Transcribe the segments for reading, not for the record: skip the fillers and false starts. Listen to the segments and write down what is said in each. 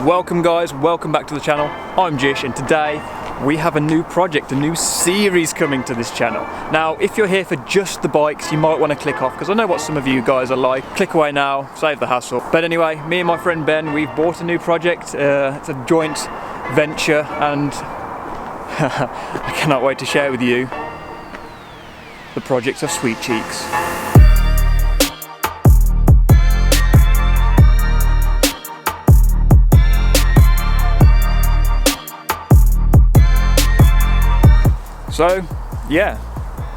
Welcome guys, welcome back to the channel. I'm Jish and today we have a new project, a new series coming to this channel. Now if you're here for just the bikes you might want to click off because I know what some of you guys are like. Click away now, save the hassle. But anyway, me and my friend Ben, we've bought a new project. It's a joint venture and I cannot wait to share with you the project of Sweet Cheeks. So, yeah,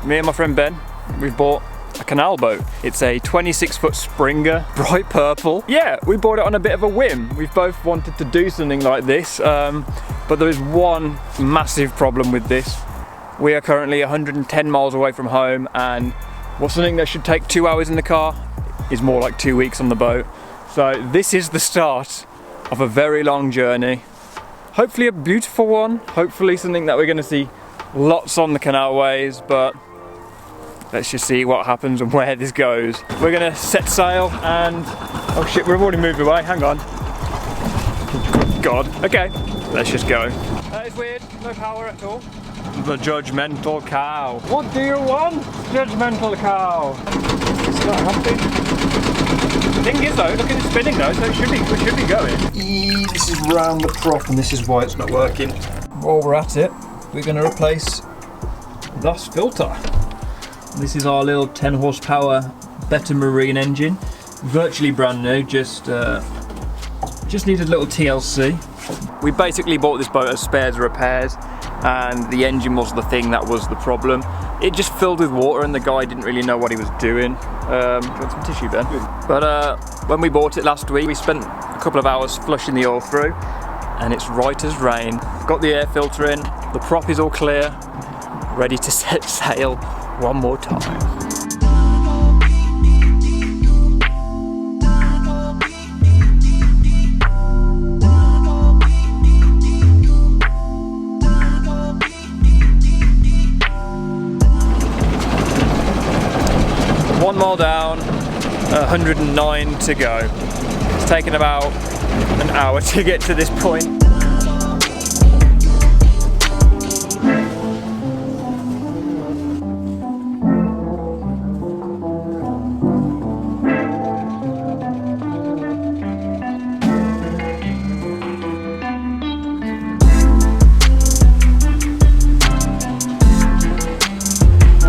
me and my friend Ben, we've bought a canal boat. It's a 26-foot Springer, bright purple. Yeah, we bought it on a bit of a whim. We've both wanted to do something like this, but there is one massive problem with this. We are currently 110 miles away from home, and what's something that should take 2 hours in the car is more like 2 weeks on the boat. So this is the start of a very long journey. Hopefully a beautiful one, hopefully something that we're gonna see lots on the canalways, but let's just see what happens and where this goes. We're gonna set sail and, oh shit, we've already moved away, hang on. God, okay, let's just go. That is weird, no power at all. The judgmental cow. What do you want, judgmental cow? It's not happy. The thing is though, look at it spinning though, so we should be going. This is round the prop and this is why it's not working. While we're at it, we're going to replace this filter. This is our little 10 horsepower Better Marine engine, virtually brand new, just needed a little TLC. We basically bought this boat as spares repairs and the engine was the thing that was the problem. It just filled with water and the guy didn't really know what he was doing. Do you want some tissue, Ben? But when we bought it last week, we spent a couple of hours flushing the oil through and it's right as rain. Got the air filter in, the prop is all clear, ready to set sail one more time. One mile down, 109 to go. It's taken about an hour to get to this point.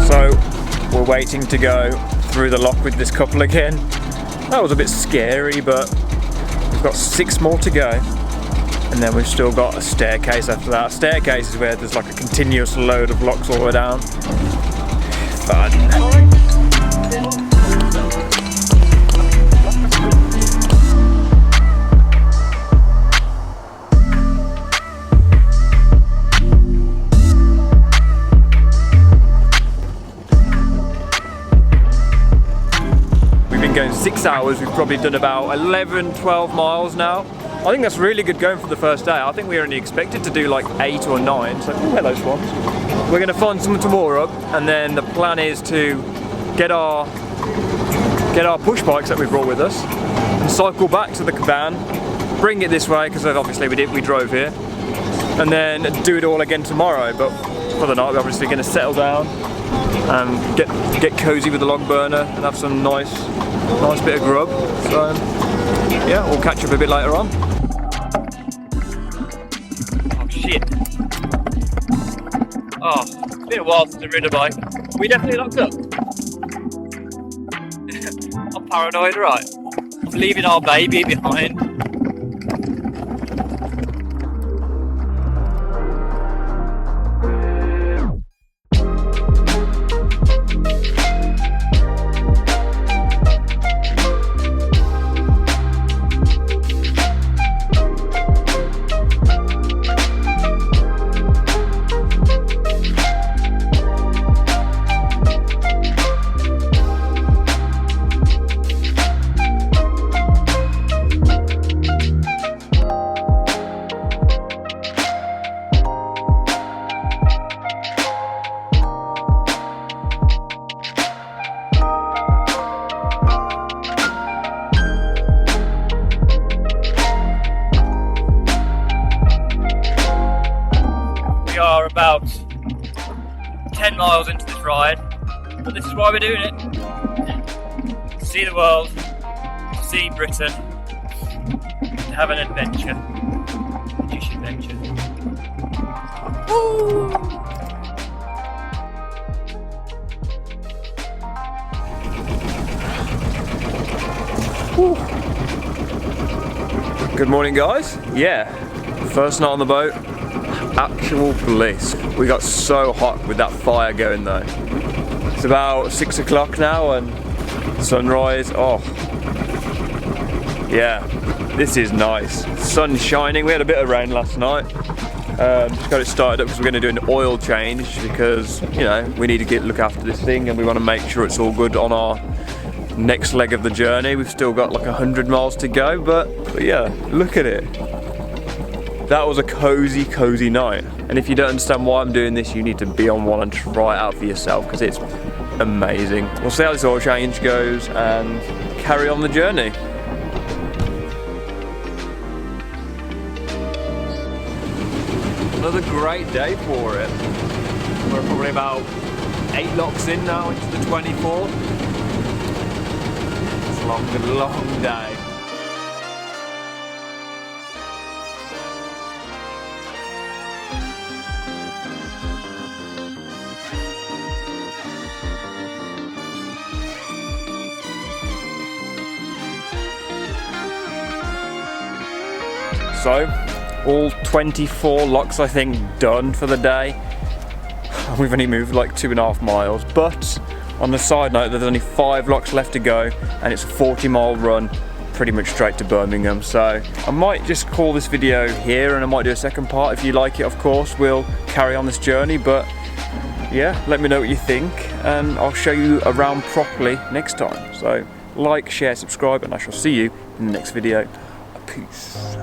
So we're waiting to go through the lock with this couple again. That was a bit scary, but we've got 6 more to go, and then we've still got a staircase after that. A staircase is where there's like a continuous load of locks all the way down. Fun. Going 6 hours, we've probably done about 11-12 miles now. I think that's really good going for the first day. I think we only expected to do like 8 or 9, so hello swans. We're going to find someone to moor up, and then the plan is to get our push bikes that we brought with us and cycle back to the cabin, bring it this way because obviously we drove here, and then do it all again tomorrow. But for the night we're obviously going to settle down and get cozy with the log burner and have some nice bit of grub. So yeah, we'll catch up a bit later on. Oh shit. Oh, it's been a while since I've ridden a bike. Are we definitely locked up? I'm paranoid, right? I'm leaving our baby behind. about 10 miles into this ride, but this is why we're doing it. To see the world, to see Britain, to have an adventure. A Jish adventure. Woo! Good morning, guys. Yeah, first night on the boat, actual bliss. We got so hot with that fire going though. It's about 6 o'clock now and sunrise. Oh, yeah, this is nice. Sun's shining. We had a bit of rain last night. Just got it started up because we're going to do an oil change because, you know, we need to look after this thing and we want to make sure it's all good on our next leg of the journey. We've still got like 100 miles to go, but yeah, look at it. That was a cozy night. And if you don't understand why I'm doing this, you need to be on one and try it out for yourself because it's amazing. We'll see how this oil change goes and carry on the journey. Another great day for it. We're probably about 8 locks in now into the 24. It's a long day. So, all 24 locks I think done for the day. We've only moved like 2.5 miles, but on the side note there's only 5 locks left to go and it's a 40-mile run pretty much straight to Birmingham. So I might just call this video here and I might do a second part. If you like it, of course, we'll carry on this journey, but yeah, let me know what you think and I'll show you around properly next time. So like, share, subscribe, and I shall see you in the next video. Peace.